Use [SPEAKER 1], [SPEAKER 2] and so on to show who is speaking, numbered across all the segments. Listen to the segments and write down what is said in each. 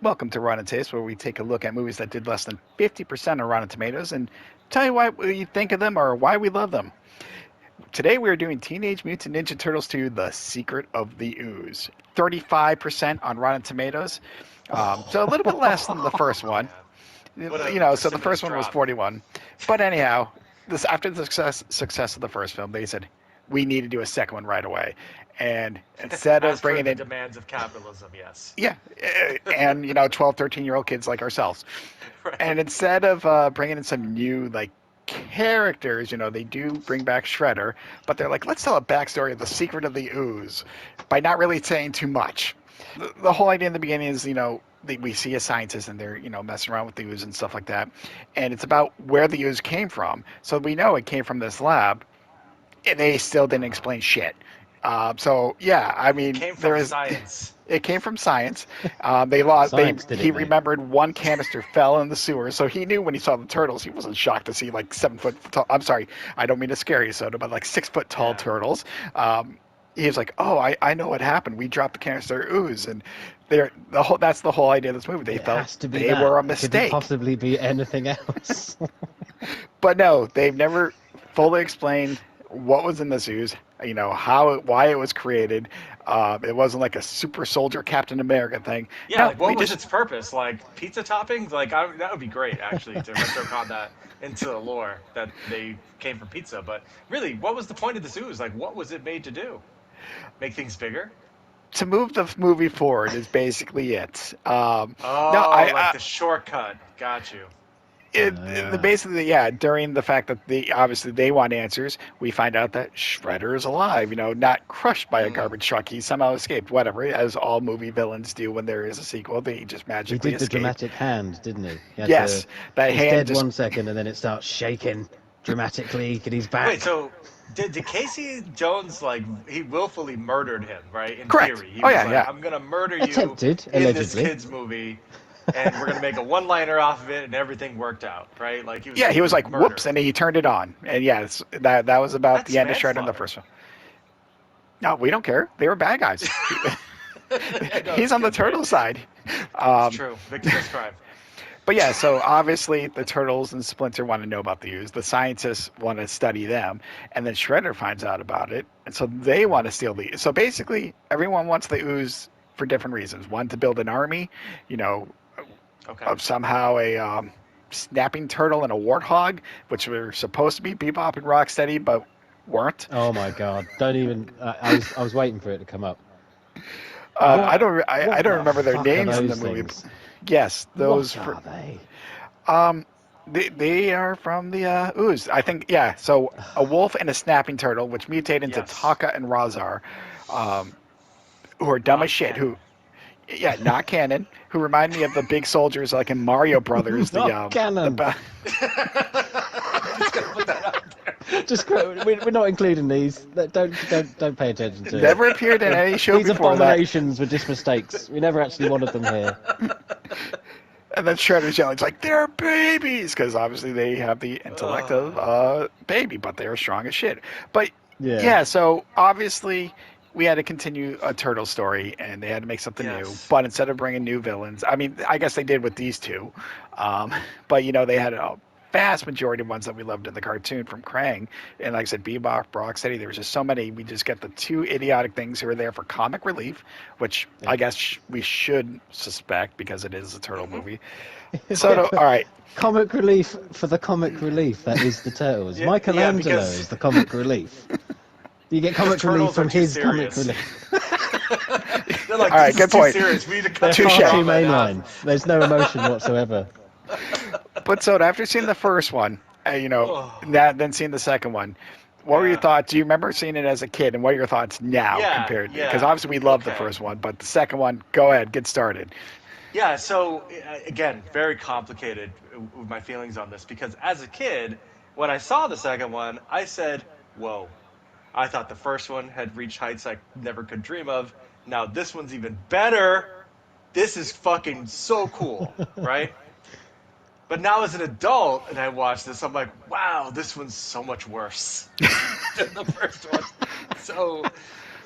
[SPEAKER 1] Welcome to Rotten Taste, where we take a look at movies that did less than 50% on Rotten Tomatoes and tell you why we think of them or why we love them. Today we are doing Teenage Mutant Ninja Turtles 2: The Secret of the Ooze. 35% on Rotten Tomatoes, so a little bit less than the first
[SPEAKER 2] Oh
[SPEAKER 1] one.
[SPEAKER 2] man, what a
[SPEAKER 1] So the
[SPEAKER 2] precipitous
[SPEAKER 1] first one was
[SPEAKER 2] drop.
[SPEAKER 1] 41. But anyhow, after the success of the first film, they said we need to do a second one right away. And instead
[SPEAKER 2] As
[SPEAKER 1] of
[SPEAKER 2] per
[SPEAKER 1] bringing
[SPEAKER 2] the
[SPEAKER 1] in,
[SPEAKER 2] demands of capitalism, yes.
[SPEAKER 1] yeah, and 12, 13-year-old kids like ourselves.
[SPEAKER 2] Right.
[SPEAKER 1] And instead of bringing in some new characters, they do bring back Shredder, but they're like, let's tell a backstory of the secret of the ooze by not really saying too much. The whole idea in the beginning is, we see a scientist and they're, messing around with the ooze and stuff like that, and it's about where the ooze came from. So we know it came from this lab, and they still didn't explain shit. So yeah, I
[SPEAKER 2] It
[SPEAKER 1] mean,
[SPEAKER 2] came
[SPEAKER 1] there
[SPEAKER 2] from
[SPEAKER 1] is.
[SPEAKER 2] science.
[SPEAKER 1] It came from science. They lost.
[SPEAKER 3] Science did
[SPEAKER 1] He
[SPEAKER 3] it, mate.
[SPEAKER 1] remembered one canister fell in the sewer, so he knew when he saw the turtles. He wasn't shocked to see like 7 foot tall. I'm sorry, I don't mean to scare you, Soto, but like 6 foot tall
[SPEAKER 2] Yeah.
[SPEAKER 1] turtles. He was like, "Oh, I know what happened. We dropped the canister ooze," and that's the whole idea of this movie. They
[SPEAKER 3] It
[SPEAKER 1] felt
[SPEAKER 3] has to be
[SPEAKER 1] they
[SPEAKER 3] that.
[SPEAKER 1] were a
[SPEAKER 3] It couldn't
[SPEAKER 1] mistake,
[SPEAKER 3] possibly be anything else.
[SPEAKER 1] but no, they've never fully explained what was in this ooze. Why it was created. It wasn't like a super soldier Captain America thing.
[SPEAKER 2] Yeah,
[SPEAKER 1] No,
[SPEAKER 2] like
[SPEAKER 1] we
[SPEAKER 2] what was
[SPEAKER 1] just
[SPEAKER 2] its purpose? Like pizza toppings? That would be great actually to retcon that into the lore that they came from pizza. But really, what was the point of this ooze? Like, what was it made to do? Make things bigger?
[SPEAKER 1] to move the movie forward is basically it. No,
[SPEAKER 2] Oh, like the shortcut. Got you.
[SPEAKER 3] Ah,
[SPEAKER 1] basically, yeah. During the fact that obviously they want answers, we find out that Shredder is alive. Not crushed by a
[SPEAKER 2] Mm.
[SPEAKER 1] garbage truck. He somehow escaped. Whatever, as all movie villains do when there is a sequel, they just
[SPEAKER 3] he
[SPEAKER 1] magically
[SPEAKER 3] did the
[SPEAKER 1] escape.
[SPEAKER 3] dramatic hand, didn't he? He had to.
[SPEAKER 1] Yes, that
[SPEAKER 3] It's
[SPEAKER 1] hand
[SPEAKER 3] dead
[SPEAKER 1] just
[SPEAKER 3] 1 second, and then it starts shaking dramatically, and he's
[SPEAKER 2] Wait,
[SPEAKER 3] back.
[SPEAKER 2] so did Casey Jones like he willfully murdered him, right? In
[SPEAKER 1] correct.
[SPEAKER 2] theory, he
[SPEAKER 1] Oh
[SPEAKER 2] was
[SPEAKER 1] yeah,
[SPEAKER 2] like,
[SPEAKER 1] yeah.
[SPEAKER 2] "I'm gonna murder you
[SPEAKER 3] Attempted,
[SPEAKER 2] in this
[SPEAKER 3] allegedly.
[SPEAKER 2] kids movie, and we're gonna make a one-liner off of it, and everything worked out, right?" Like
[SPEAKER 1] Yeah, he
[SPEAKER 2] he
[SPEAKER 1] was
[SPEAKER 2] was
[SPEAKER 1] like, "Whoops,"
[SPEAKER 2] murder.
[SPEAKER 1] and he turned it on. And yes, that was about
[SPEAKER 2] That's
[SPEAKER 1] the end of Shredder in the
[SPEAKER 2] manslaughter.
[SPEAKER 1] first one. No, we don't care. They were bad guys.
[SPEAKER 2] I know
[SPEAKER 1] He's
[SPEAKER 2] it's
[SPEAKER 1] on the
[SPEAKER 2] kids, right?
[SPEAKER 1] turtle side.
[SPEAKER 2] It's
[SPEAKER 1] Um,
[SPEAKER 2] true. Victimless crime.
[SPEAKER 1] but yeah, so obviously the turtles and Splinter want to know about the ooze. The scientists want to study them, and then Shredder finds out about it, and so they want to steal the. So basically, everyone wants the ooze for different reasons. One, to build an army, you know,
[SPEAKER 2] Okay.
[SPEAKER 1] of somehow a snapping turtle and a warthog, which were supposed to be Bebop and Rocksteady, but weren't.
[SPEAKER 3] Oh my God! Don't even. I was waiting for it to come up.
[SPEAKER 1] I
[SPEAKER 3] What?
[SPEAKER 1] don't. I
[SPEAKER 3] What
[SPEAKER 1] don't
[SPEAKER 3] the
[SPEAKER 1] remember their
[SPEAKER 3] fuck are
[SPEAKER 1] names in the
[SPEAKER 3] those
[SPEAKER 1] movie.
[SPEAKER 3] things?
[SPEAKER 1] Yes, those
[SPEAKER 3] What
[SPEAKER 1] for.
[SPEAKER 3] are they?
[SPEAKER 1] Um, they are from the ooze. I think. Yeah. So a wolf and a snapping turtle, which mutate into
[SPEAKER 2] Yes.
[SPEAKER 1] Tokka and Rahzar, um, who are dumb as
[SPEAKER 2] Not
[SPEAKER 1] shit. Who,
[SPEAKER 2] canon.
[SPEAKER 1] yeah, not canon. Who remind me of the big soldiers like in Mario Brothers.
[SPEAKER 3] Not canon.
[SPEAKER 2] I'm just gonna put that out there.
[SPEAKER 3] We're not including these. Don't pay attention to it.
[SPEAKER 1] never appeared in any show
[SPEAKER 3] These
[SPEAKER 1] before that.
[SPEAKER 3] abominations were just mistakes. We never actually wanted them here.
[SPEAKER 1] And then Shredder's yelling, it's like, they're babies! Because obviously they have the intellect of
[SPEAKER 2] Ugh.
[SPEAKER 1] baby, but they're strong as shit. But
[SPEAKER 3] Yeah.
[SPEAKER 1] yeah, so obviously we had to continue a turtle story and they had to make something new.
[SPEAKER 2] Yes.
[SPEAKER 1] But instead of bringing new villains, I mean, I guess they did with these two. But, they had a vast majority of ones that we loved in the cartoon from Krang. And like I said, Bebop, Rocksteady, there was just so many. We just get the two idiotic things who are there for comic relief, which
[SPEAKER 3] Yeah.
[SPEAKER 1] I guess we should suspect because it is a turtle
[SPEAKER 2] Hmm.
[SPEAKER 1] movie. So, all right.
[SPEAKER 3] Comic relief for the comic relief that is the Turtles.
[SPEAKER 2] Yeah, yeah,
[SPEAKER 3] Michelangelo
[SPEAKER 2] because
[SPEAKER 3] is the comic relief. You get
[SPEAKER 2] because
[SPEAKER 3] comic relief
[SPEAKER 2] turtles are
[SPEAKER 3] from
[SPEAKER 2] too
[SPEAKER 3] his comic
[SPEAKER 2] serious.
[SPEAKER 3] relief.
[SPEAKER 2] They're
[SPEAKER 1] All
[SPEAKER 2] like,
[SPEAKER 1] right,
[SPEAKER 2] this is
[SPEAKER 1] good
[SPEAKER 2] too
[SPEAKER 1] point.
[SPEAKER 2] serious. We need to cut
[SPEAKER 3] They're
[SPEAKER 2] the
[SPEAKER 1] Touche.
[SPEAKER 3] far too
[SPEAKER 2] drama in half.
[SPEAKER 3] mainline. There's no emotion whatsoever.
[SPEAKER 1] But so after seeing the first one,
[SPEAKER 2] Oh,
[SPEAKER 1] then seeing the second one, what were your
[SPEAKER 2] yeah,
[SPEAKER 1] thoughts? Do you remember seeing it as a kid, and what are your thoughts now
[SPEAKER 2] yeah,
[SPEAKER 1] compared? Because
[SPEAKER 2] yeah.
[SPEAKER 1] obviously we loved the
[SPEAKER 2] Okay.
[SPEAKER 1] first one, but the second one, go ahead, get started.
[SPEAKER 2] Yeah, so again, very complicated with my feelings on this because as a kid, when I saw the second one, I said, "Whoa." I thought the first one had reached heights I never could dream of. Now this one's even better. This is fucking so cool, right? But now as an adult and I watch this, I'm like, "Wow, this one's so much worse than the first one." So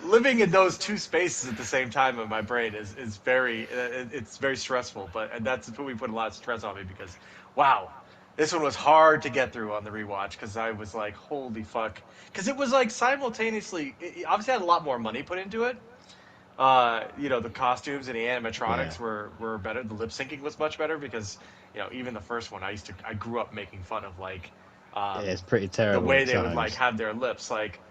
[SPEAKER 2] living in those two spaces at the same time in my brain is very it's very stressful. But that's what we put a lot of stress on me because, wow, this one was hard to get through on the rewatch because I was like, holy fuck, because it was like simultaneously. It obviously had a lot more money put into it. The costumes and the
[SPEAKER 3] Yeah.
[SPEAKER 2] animatronics were better. The lip syncing was much better because even the first one I grew up making fun of like
[SPEAKER 3] Yeah,
[SPEAKER 2] um,
[SPEAKER 3] it's pretty
[SPEAKER 2] the
[SPEAKER 3] terrible
[SPEAKER 2] way
[SPEAKER 3] at
[SPEAKER 2] they would like
[SPEAKER 3] times.
[SPEAKER 2] have their lips like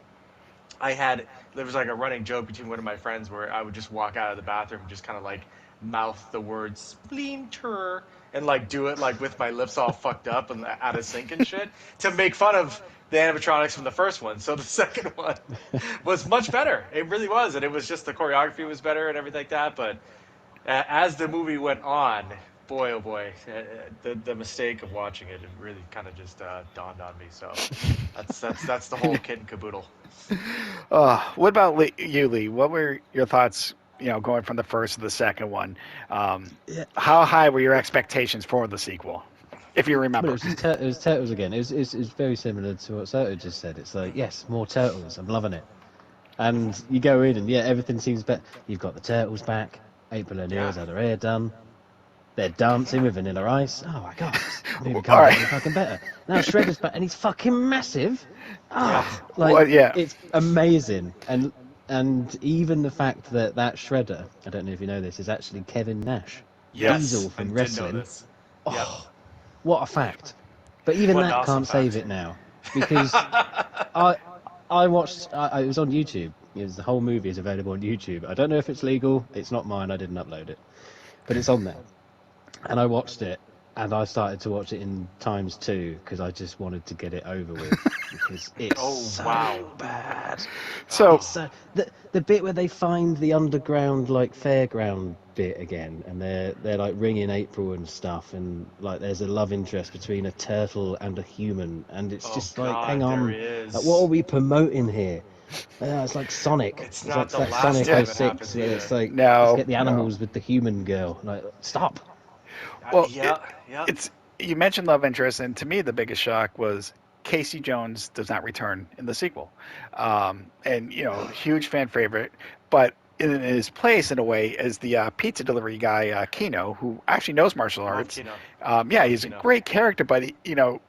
[SPEAKER 2] there was like a running joke between one of my friends where I would just walk out of the bathroom and just kind of like mouth the word splinter and like do it like with my lips all fucked up and out of sync and shit to make fun of the animatronics from the first one. So the second one was much better. It really was, and it was just the choreography was better and everything like that. But as the movie went on, boy oh boy, the mistake of watching it really kind of just dawned on me. So that's the whole kit and caboodle.
[SPEAKER 1] What about you, Lee? What were your thoughts? Going from the first to the second one.
[SPEAKER 3] Yeah.
[SPEAKER 1] How high were your expectations for the sequel, if you
[SPEAKER 3] But it
[SPEAKER 1] remember?
[SPEAKER 3] was just it was turtles again. It was very similar to what Soto just said. It's like, yes, more turtles. I'm loving it. And you go in and yeah, everything seems better. You've got the turtles back. April
[SPEAKER 2] Yeah.
[SPEAKER 3] O'Neil's had her hair done. They're dancing with Vanilla Ice. Oh my god, the movie
[SPEAKER 1] All
[SPEAKER 3] can't get
[SPEAKER 1] right.
[SPEAKER 3] any fucking better. Now Shredder's back and he's fucking massive.
[SPEAKER 2] Yeah.
[SPEAKER 3] Ah,
[SPEAKER 1] Well,
[SPEAKER 3] like
[SPEAKER 1] yeah.
[SPEAKER 3] it's amazing. And even the fact that Shredder, I don't know if you know this, is actually Kevin Nash,
[SPEAKER 1] Yep.
[SPEAKER 3] Diesel
[SPEAKER 2] Yes, I
[SPEAKER 3] from
[SPEAKER 2] did know
[SPEAKER 3] wrestling.
[SPEAKER 2] this. Yep.
[SPEAKER 3] Oh, what a fact! But even
[SPEAKER 2] What an
[SPEAKER 3] that
[SPEAKER 2] awesome
[SPEAKER 3] can't save
[SPEAKER 2] fact.
[SPEAKER 3] it now because I I watched. It was on YouTube. The whole movie is available on YouTube. I don't know if it's legal. It's not mine. I didn't upload it, but it's on there. And I watched it, and I started to watch it in times two because I just wanted to get it over with because it's
[SPEAKER 2] Oh
[SPEAKER 3] so
[SPEAKER 2] wow.
[SPEAKER 3] bad.
[SPEAKER 1] So,
[SPEAKER 3] It's so the bit where they find the underground like fairground bit again, and they're like ringing April and stuff, and like there's a love interest between a turtle and a human, and it's
[SPEAKER 2] Oh
[SPEAKER 3] just like, hang
[SPEAKER 2] god, there
[SPEAKER 3] on, like what are
[SPEAKER 2] is.
[SPEAKER 3] we promoting here? It's like Sonic.
[SPEAKER 2] It's
[SPEAKER 3] It's like
[SPEAKER 2] not the
[SPEAKER 3] that
[SPEAKER 2] last
[SPEAKER 3] Sonic
[SPEAKER 2] time it
[SPEAKER 3] '06
[SPEAKER 2] happens
[SPEAKER 3] where it's
[SPEAKER 2] either.
[SPEAKER 3] like let's
[SPEAKER 1] no,
[SPEAKER 3] get the
[SPEAKER 1] no.
[SPEAKER 3] animals with the human girl. Like stop.
[SPEAKER 1] Well,
[SPEAKER 2] Yeah, yeah.
[SPEAKER 1] it's you mentioned love interest, and to me, the biggest shock was Casey Jones does not return in the sequel. And huge fan favorite, but in his place, in a way, is the pizza delivery guy Kino, who actually knows martial
[SPEAKER 2] Love
[SPEAKER 1] arts.
[SPEAKER 2] Kino.
[SPEAKER 1] Yeah,
[SPEAKER 2] Love
[SPEAKER 1] he's a
[SPEAKER 2] Kino.
[SPEAKER 1] great character, but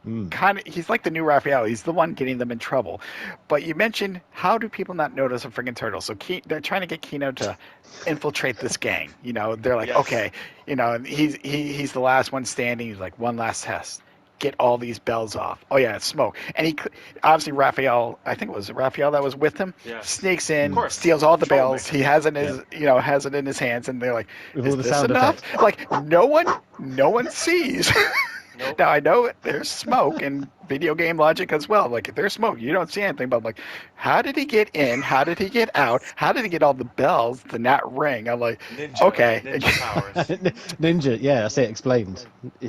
[SPEAKER 3] Mm.
[SPEAKER 1] kind of he's like the new Raphael. He's the one getting them in trouble. But you mentioned, how do people not notice a friggin' turtle? So they're trying to get Kino to infiltrate this gang. They're like,
[SPEAKER 2] Yes.
[SPEAKER 1] okay, and he's the last one standing. He's like, one last test. Get all these bells off. Oh yeah, it's smoke. And obviously Raphael, I think it was Raphael that was with him,
[SPEAKER 2] Yes.
[SPEAKER 1] sneaks
[SPEAKER 2] Of
[SPEAKER 1] in,
[SPEAKER 2] course.
[SPEAKER 1] steals all the bells.
[SPEAKER 2] Troublemaker.
[SPEAKER 1] He has it in
[SPEAKER 3] Yeah.
[SPEAKER 1] his hands, and they're like,
[SPEAKER 3] With all
[SPEAKER 1] is
[SPEAKER 3] the
[SPEAKER 1] this
[SPEAKER 3] sound
[SPEAKER 1] enough?
[SPEAKER 3] effects.
[SPEAKER 1] Like no one sees.
[SPEAKER 2] Nope.
[SPEAKER 1] Now I know there's smoke and video game logic as well. Like if there's smoke, you don't see anything. But I'm like, how did he get in? How did he get out? How did he get all the bells to not ring? I'm like,
[SPEAKER 2] Ninja.
[SPEAKER 1] okay.
[SPEAKER 2] Ninja powers.
[SPEAKER 3] Ninja, yeah, I say explained.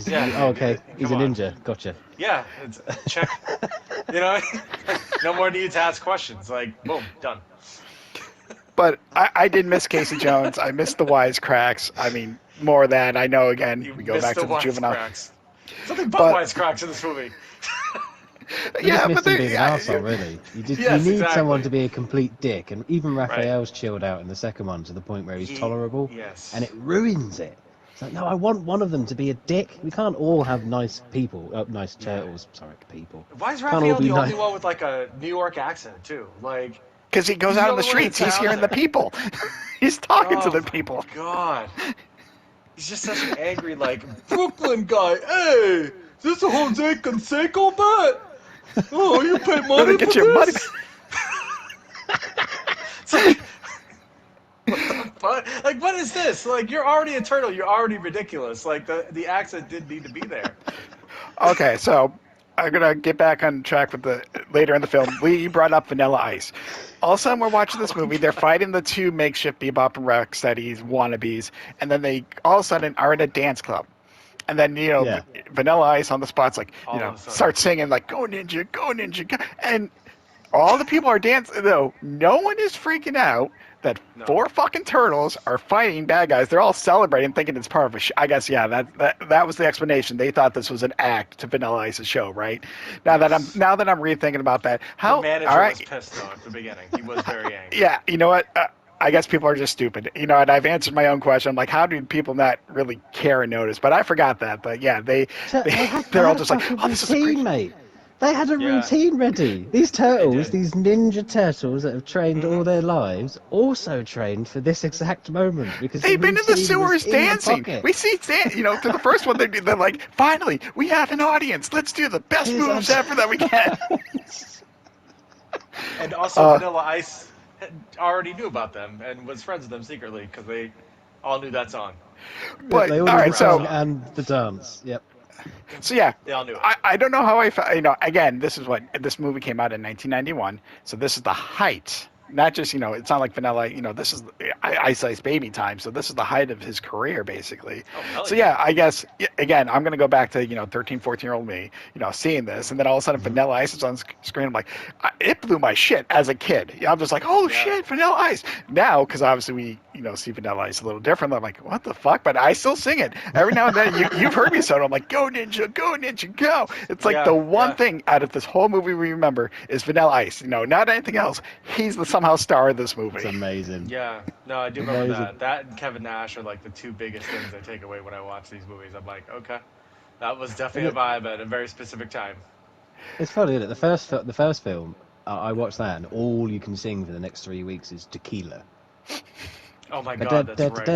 [SPEAKER 2] Yeah.
[SPEAKER 3] Oh, okay, he's
[SPEAKER 2] Come
[SPEAKER 3] a
[SPEAKER 2] on.
[SPEAKER 3] ninja. Gotcha.
[SPEAKER 2] Yeah. It's check. Like, no more need to ask questions. Like, boom, done.
[SPEAKER 1] But I did miss Casey Jones. I missed the wisecracks. I mean, more of that. I know. Again,
[SPEAKER 2] You
[SPEAKER 1] we go
[SPEAKER 2] missed
[SPEAKER 1] back
[SPEAKER 2] the
[SPEAKER 1] to the juvenile.
[SPEAKER 2] wisecracks. Something but
[SPEAKER 1] But
[SPEAKER 2] wisecracks in this movie.
[SPEAKER 3] You just
[SPEAKER 1] yeah, but
[SPEAKER 3] missed him being an arsehole, really. You
[SPEAKER 2] Yes,
[SPEAKER 3] need someone
[SPEAKER 2] exactly.
[SPEAKER 3] to be a complete dick, and even
[SPEAKER 2] Right.
[SPEAKER 3] Raphael's chilled out in the second one to the point where he's tolerable, and
[SPEAKER 2] Yes.
[SPEAKER 3] it ruins it. It's like, no, I want one of them to be a dick. We can't all have nice people, nice
[SPEAKER 2] Yeah.
[SPEAKER 3] turtles. Sorry, people.
[SPEAKER 2] Why is
[SPEAKER 3] Can't all
[SPEAKER 2] Raphael
[SPEAKER 3] be
[SPEAKER 2] the
[SPEAKER 3] nice.
[SPEAKER 2] only one with like a New York accent too? Like,
[SPEAKER 1] because he goes
[SPEAKER 2] he's the
[SPEAKER 1] out in the
[SPEAKER 2] only one that
[SPEAKER 1] streets, he's
[SPEAKER 2] sounds
[SPEAKER 1] hearing the
[SPEAKER 2] there.
[SPEAKER 1] people. He's talking to
[SPEAKER 2] Oh
[SPEAKER 1] the
[SPEAKER 2] my
[SPEAKER 1] people.
[SPEAKER 2] god. He's just such an angry, like, Brooklyn guy. Hey, is this a Jose Canseco bet? Oh, you pay
[SPEAKER 1] Let me
[SPEAKER 2] money for
[SPEAKER 1] get your money back.
[SPEAKER 2] this? It's like, what the fuck? Like, what is this? Like, you're already a turtle. You're already ridiculous. Like, the accent didn't need to be there.
[SPEAKER 1] Okay, so I'm gonna get back on track with the later in the film. We brought up Vanilla Ice. All of a sudden, we're watching this
[SPEAKER 2] Oh my
[SPEAKER 1] movie. They're
[SPEAKER 2] god.
[SPEAKER 1] fighting the two makeshift Bebop and Rocksteady's wannabes, and then they all of a sudden are in a dance club. And then
[SPEAKER 3] Yeah.
[SPEAKER 1] Vanilla Ice on the spot's like
[SPEAKER 2] All of a sudden.
[SPEAKER 1] start singing like "Go Ninja, Go Ninja," go. And all the people are dancing. Though no one is freaking out that
[SPEAKER 2] No.
[SPEAKER 1] 4 fucking turtles are fighting bad guys. They're all celebrating, thinking it's part of a show. I guess that was the explanation. They thought this was an act to Vanilla Ice's show, right? Now that I'm rethinking about that,
[SPEAKER 2] The
[SPEAKER 1] all
[SPEAKER 2] manager
[SPEAKER 1] right,
[SPEAKER 2] was pissed though at the beginning. He was very angry.
[SPEAKER 1] yeah, you know what? I guess people are just stupid, and I've answered my own question. I'm like, how do people not really care and notice? But I forgot that. But yeah,
[SPEAKER 3] They had
[SPEAKER 1] they're all
[SPEAKER 3] a
[SPEAKER 1] just like,
[SPEAKER 3] fucking
[SPEAKER 1] oh, this is a
[SPEAKER 3] routine,
[SPEAKER 1] great.
[SPEAKER 3] mate. They had a
[SPEAKER 2] Yeah.
[SPEAKER 3] routine ready. These turtles,
[SPEAKER 2] did.
[SPEAKER 3] these ninja turtles that have trained all
[SPEAKER 2] Mhm.
[SPEAKER 3] their lives, also trained for this exact moment because the
[SPEAKER 1] They've been in the
[SPEAKER 3] routine was
[SPEAKER 1] sewers
[SPEAKER 3] in the
[SPEAKER 1] dancing.
[SPEAKER 3] pocket.
[SPEAKER 1] We see, through the first one, they're like, finally, we have an audience. Let's do the best
[SPEAKER 3] Here's
[SPEAKER 1] moves
[SPEAKER 3] our-
[SPEAKER 1] ever that we can.
[SPEAKER 2] And also, Vanilla Ice already knew about them and was friends with them secretly because they all knew that song.
[SPEAKER 1] But
[SPEAKER 3] They all
[SPEAKER 1] all
[SPEAKER 3] knew
[SPEAKER 1] right,
[SPEAKER 3] the
[SPEAKER 1] so
[SPEAKER 3] song and the dance. Yep.
[SPEAKER 1] yeah,
[SPEAKER 2] They all knew it.
[SPEAKER 1] I don't know how I felt. Again, this movie came out in 1991, so this is the height. Not just it's not like Vanilla. This is Ice Ice Baby time. So this is the height of his career, basically.
[SPEAKER 2] Oh, hell
[SPEAKER 1] So
[SPEAKER 2] yeah.
[SPEAKER 1] yeah, I guess again, I'm gonna go back to 13, 14-year-old me, seeing this, and then all of a sudden Vanilla Ice is on screen. I'm like, it blew my shit as a kid. I'm just like, oh
[SPEAKER 2] Yeah.
[SPEAKER 1] shit, Vanilla Ice. Now, because obviously we see Vanilla Ice a little different. I'm like, what the fuck? But I still sing it every now and then. You've heard me, Soto. I'm like, go ninja, go. It's like the one thing out of this whole movie we remember is Vanilla Ice. Not anything else. He's the somehow star of this movie.
[SPEAKER 3] It's amazing.
[SPEAKER 2] Yeah, no, I do remember
[SPEAKER 3] Amazing.
[SPEAKER 2] that. That and Kevin Nash are like the two biggest things I take away when I watch these movies. I'm like, okay, that was definitely a vibe at a very specific time.
[SPEAKER 3] It's funny, isn't it? The first film, I watched that, and all you can sing for the next 3 weeks is Tequila.
[SPEAKER 2] Oh my god, that's right.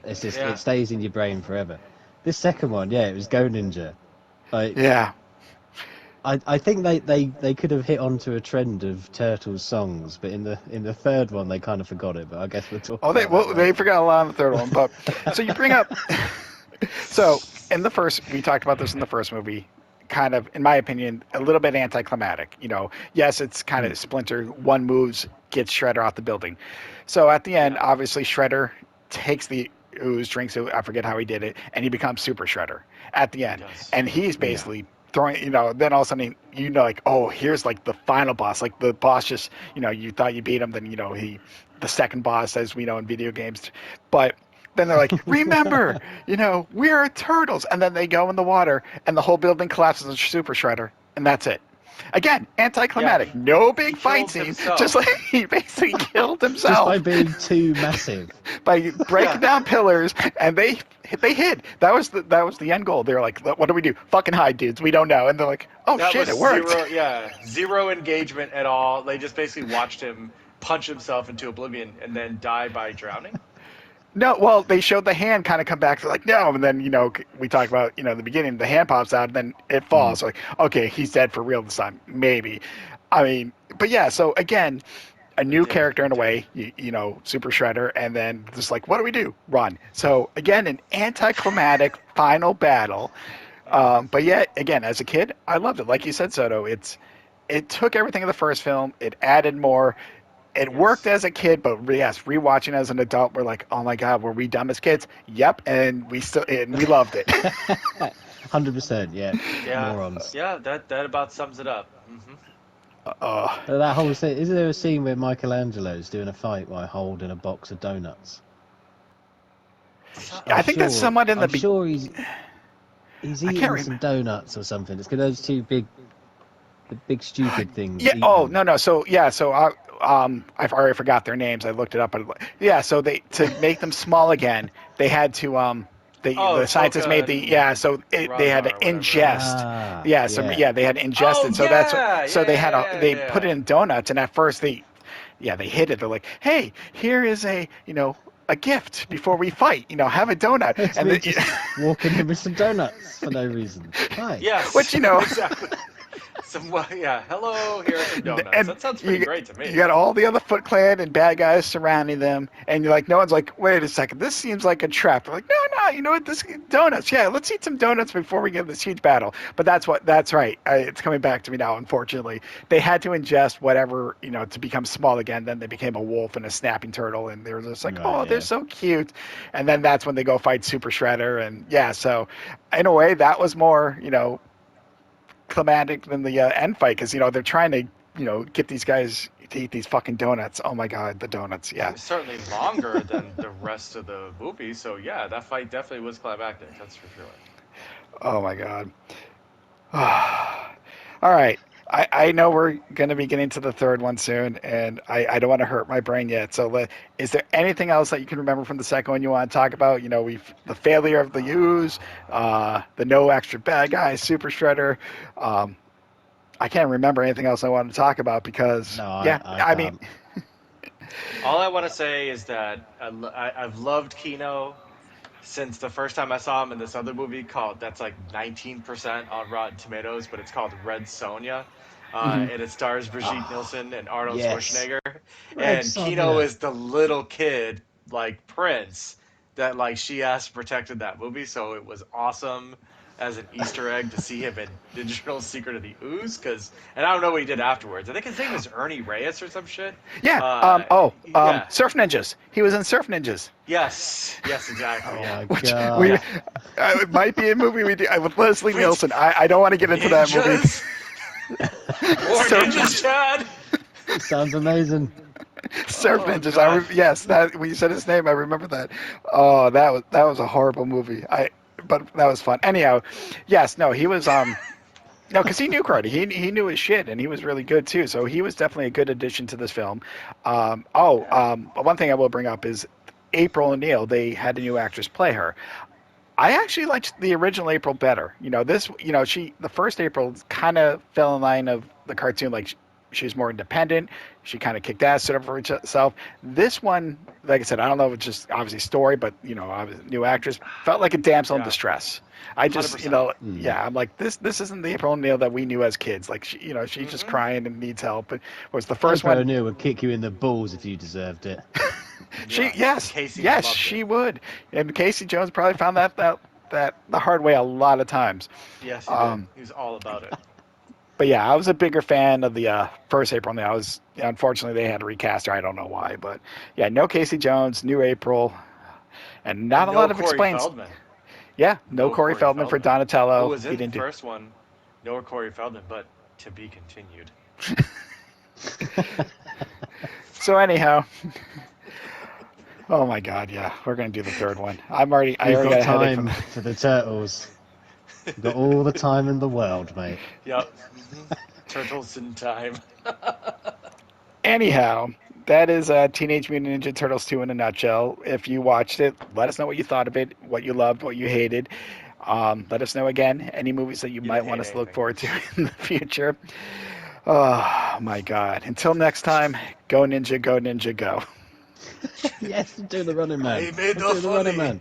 [SPEAKER 3] It's just
[SPEAKER 2] Yeah.
[SPEAKER 3] it stays in your brain forever. This second one, yeah, it was Go Ninja. Like,
[SPEAKER 1] Yeah.
[SPEAKER 3] I think they could have hit onto a trend of Turtles songs, but in the third one they kind of forgot it. But I guess we'll talk.
[SPEAKER 1] Oh,
[SPEAKER 3] about that
[SPEAKER 1] they
[SPEAKER 3] later.
[SPEAKER 1] forgot a lot on the third one. But so you bring up. So in the first, we talked about this in the first movie. Kind of, in my opinion, a little bit anticlimactic. Yes, it's kind of Splinter. One moves, gets Shredder off the building. So at the end, obviously, Shredder takes the ooze, drinks it. I forget how he did it, and he becomes Super Shredder at the end.
[SPEAKER 2] Yes.
[SPEAKER 1] And he's basically throwing. Then all of a sudden, like, oh, here's like the final boss. Like the boss just, you thought you beat him, then the second boss, as we know in video games, but. Then they're like, remember, we're turtles. And then they go in the water, and the whole building collapses on Super Shredder, and that's it. Again, anticlimactic.
[SPEAKER 2] Yeah.
[SPEAKER 1] No big
[SPEAKER 2] He
[SPEAKER 1] fight
[SPEAKER 2] killed
[SPEAKER 1] scene.
[SPEAKER 2] himself.
[SPEAKER 1] Just like he basically killed
[SPEAKER 3] Just
[SPEAKER 1] himself
[SPEAKER 3] by being too massive.
[SPEAKER 1] by breaking down pillars, and they hid. That was the end goal. They're like, what do we do? Fucking hide, dudes. We don't know. And they're like, oh
[SPEAKER 2] That
[SPEAKER 1] shit,
[SPEAKER 2] was
[SPEAKER 1] it worked.
[SPEAKER 2] zero engagement at all. They just basically watched him punch himself into oblivion and then die by drowning.
[SPEAKER 1] No, well, they showed the hand kind of come back. They're like, no, and then we talk about the beginning. The hand pops out, and then it falls. Like, okay, he's dead for real this time, maybe. I mean, but yeah. So again, a new character in a way, Super Shredder, and then just like, what do we do? Run. So again, an anticlimactic final battle. But yeah, again, as a kid, I loved it. Like you said, Soto, it took everything in the first film. It added more. It worked as a kid, but yes, rewatching as an adult, we're like, oh my god, were we dumb as kids? Yep, and we loved it.
[SPEAKER 3] 100%, yeah.
[SPEAKER 2] Yeah,
[SPEAKER 3] Morons.
[SPEAKER 2] yeah, that about sums it up.
[SPEAKER 3] That whole scene, isn't there a scene where Michelangelo's doing a fight while holding a box of donuts?
[SPEAKER 1] I think that's somewhat in the
[SPEAKER 3] I'm sure he's eating
[SPEAKER 1] remember.
[SPEAKER 3] some donuts or something. It's 'cause those two big stupid things.
[SPEAKER 1] Yeah.
[SPEAKER 3] eating
[SPEAKER 1] Oh
[SPEAKER 3] them.
[SPEAKER 1] no. So yeah. So I've already forgot their names. I looked it up. But yeah. So to make them small again, they had to the scientists
[SPEAKER 2] Tokka
[SPEAKER 1] made so they had to
[SPEAKER 2] Rahzar or whatever.
[SPEAKER 1] ingest. So
[SPEAKER 3] yeah.
[SPEAKER 1] they had to ingest
[SPEAKER 2] Oh,
[SPEAKER 1] it. So they put it in donuts, and at first they hid it. They're like, hey, here is a gift before we fight. Have a donut.
[SPEAKER 3] It's
[SPEAKER 1] And
[SPEAKER 3] me
[SPEAKER 1] then,
[SPEAKER 3] just walking in with some donuts for no reason. Hi.
[SPEAKER 2] Yes,
[SPEAKER 1] Which,
[SPEAKER 2] exactly. Hello, here are some donuts.
[SPEAKER 1] and
[SPEAKER 2] That sounds pretty great to me.
[SPEAKER 1] You got all the other Foot Clan and bad guys surrounding them, and you're like, no one's like, wait a second, this seems like a trap. They're like, no, you know what, this donuts. Yeah, let's eat some donuts before we get this huge battle. But that's right. It's coming back to me now. Unfortunately, they had to ingest whatever to become small again. Then they became a wolf and a snapping turtle, and they were just like, they're so cute. And then that's when they go fight Super Shredder, and yeah. So in a way, that was more climatic than the end fight because they're trying to get these guys to eat these fucking donuts. Oh my god, the donuts.
[SPEAKER 2] It
[SPEAKER 1] Yeah.
[SPEAKER 2] was certainly longer than the rest of the movie, so yeah, that fight definitely was climactic. That's for sure.
[SPEAKER 1] Oh my god. All right. I know we're going to be getting to the third one soon, and I don't want to hurt my brain yet. So, is there anything else that you can remember from the second one you want to talk about? The failure of the Ooze, the no extra bad guy, Super Shredder. I can't remember anything else I want to talk about because,
[SPEAKER 3] No,
[SPEAKER 1] yeah,
[SPEAKER 3] I
[SPEAKER 1] I mean,
[SPEAKER 3] can't.
[SPEAKER 2] All I want to say is that I've loved Kino since the first time I saw him in this other movie called that's like 19% on Rotten Tomatoes, but it's called Red Sonja.
[SPEAKER 1] mhm.
[SPEAKER 2] And it stars Brigitte
[SPEAKER 3] Oh,
[SPEAKER 2] Nielsen and Arnold
[SPEAKER 3] yes,
[SPEAKER 2] Schwarzenegger.
[SPEAKER 3] Red
[SPEAKER 2] And Kino
[SPEAKER 3] Sonja.
[SPEAKER 2] is the little kid, like Prince, that like she asked protected that movie. So it was awesome as an Easter egg to see him in Digital Secret of the Ooze. And I don't know what he did afterwards. I think his name is Ernie Reyes or some shit.
[SPEAKER 1] Yeah.
[SPEAKER 2] Uh, yeah.
[SPEAKER 1] Surf Ninjas. He was in Surf Ninjas.
[SPEAKER 2] Yes. Yes. Exactly.
[SPEAKER 3] Oh
[SPEAKER 2] Yeah.
[SPEAKER 3] my
[SPEAKER 1] Which
[SPEAKER 3] god.
[SPEAKER 1] we
[SPEAKER 2] Yeah.
[SPEAKER 1] it might be a movie we do with Leslie
[SPEAKER 2] Which
[SPEAKER 1] Nielsen. I don't want to get into that movie.
[SPEAKER 2] ninjas? More
[SPEAKER 1] Surf
[SPEAKER 2] ninjas, Chad.
[SPEAKER 3] Sounds amazing.
[SPEAKER 1] Surf
[SPEAKER 2] Oh
[SPEAKER 1] Ninjas.
[SPEAKER 2] God.
[SPEAKER 1] Yes, that when you said his name, I remember that. Oh, that was a horrible movie. But that was fun. Anyhow, yes, no, he was no, because he knew karate. He knew his shit, and he was really good too. So he was definitely a good addition to this film. One thing I will bring up is April O'Neil. They had a new actress play her. I actually liked the original April better. The first April kind of fell in line of the cartoon. Like she was more independent. She kind of kicked ass, stood up for herself. This one, like I said, I don't know if it's just obviously story, but new actress felt like a damsel in
[SPEAKER 2] Yeah.
[SPEAKER 1] distress. I just,
[SPEAKER 2] 100%.
[SPEAKER 3] Mm.
[SPEAKER 1] yeah, I'm like this isn't the April O'Neil that we knew as kids. Like she's just
[SPEAKER 2] Mm-hmm.
[SPEAKER 1] crying and needs help. But was the first
[SPEAKER 3] April
[SPEAKER 1] one?
[SPEAKER 3] O'Neil would kick you in the balls if you deserved it.
[SPEAKER 1] She
[SPEAKER 2] Yeah. And
[SPEAKER 1] yes,
[SPEAKER 2] Casey
[SPEAKER 1] yes,
[SPEAKER 2] loved it.
[SPEAKER 1] she would. And Casey Jones probably found that the hard way a lot of times.
[SPEAKER 2] Yes, he did.
[SPEAKER 1] Um,
[SPEAKER 2] He was all about it.
[SPEAKER 1] but yeah, I was a bigger fan of the first April. And I was unfortunately they had to recast her. I don't know why, but yeah, no Casey Jones, new April, and not
[SPEAKER 2] And
[SPEAKER 1] a
[SPEAKER 2] no
[SPEAKER 1] lot of
[SPEAKER 2] Corey
[SPEAKER 1] explains.
[SPEAKER 2] Feldman.
[SPEAKER 1] Yeah, no
[SPEAKER 2] No
[SPEAKER 1] Corey
[SPEAKER 2] Corey
[SPEAKER 1] Feldman for
[SPEAKER 2] Feldman. Who
[SPEAKER 1] Donatello.
[SPEAKER 2] was
[SPEAKER 1] He
[SPEAKER 2] in the
[SPEAKER 1] didn't do.
[SPEAKER 2] first one. No Corey Feldman, but to be continued.
[SPEAKER 1] So anyhow, oh my God, yeah, we're gonna do the third one. I
[SPEAKER 3] We've
[SPEAKER 1] already
[SPEAKER 3] got
[SPEAKER 1] got a headache from
[SPEAKER 3] time
[SPEAKER 1] that.
[SPEAKER 3] for the turtles. We've got all the time in the world, mate.
[SPEAKER 2] Yep. Turtles in time.
[SPEAKER 1] Anyhow, that is Teenage Mutant Ninja Turtles 2 in a nutshell. If you watched it, let us know what you thought of it, what you loved, what you hated. Let us know again any movies that you
[SPEAKER 2] You
[SPEAKER 1] might
[SPEAKER 2] didn't
[SPEAKER 1] want
[SPEAKER 2] hate
[SPEAKER 1] us to look
[SPEAKER 2] anything.
[SPEAKER 1] forward to in the future. Oh my God. Until next time, go Ninja, go Ninja, go.
[SPEAKER 3] Yes, do the running man.
[SPEAKER 2] I made
[SPEAKER 3] Let's
[SPEAKER 2] the
[SPEAKER 3] do the running
[SPEAKER 2] funny.
[SPEAKER 3] man.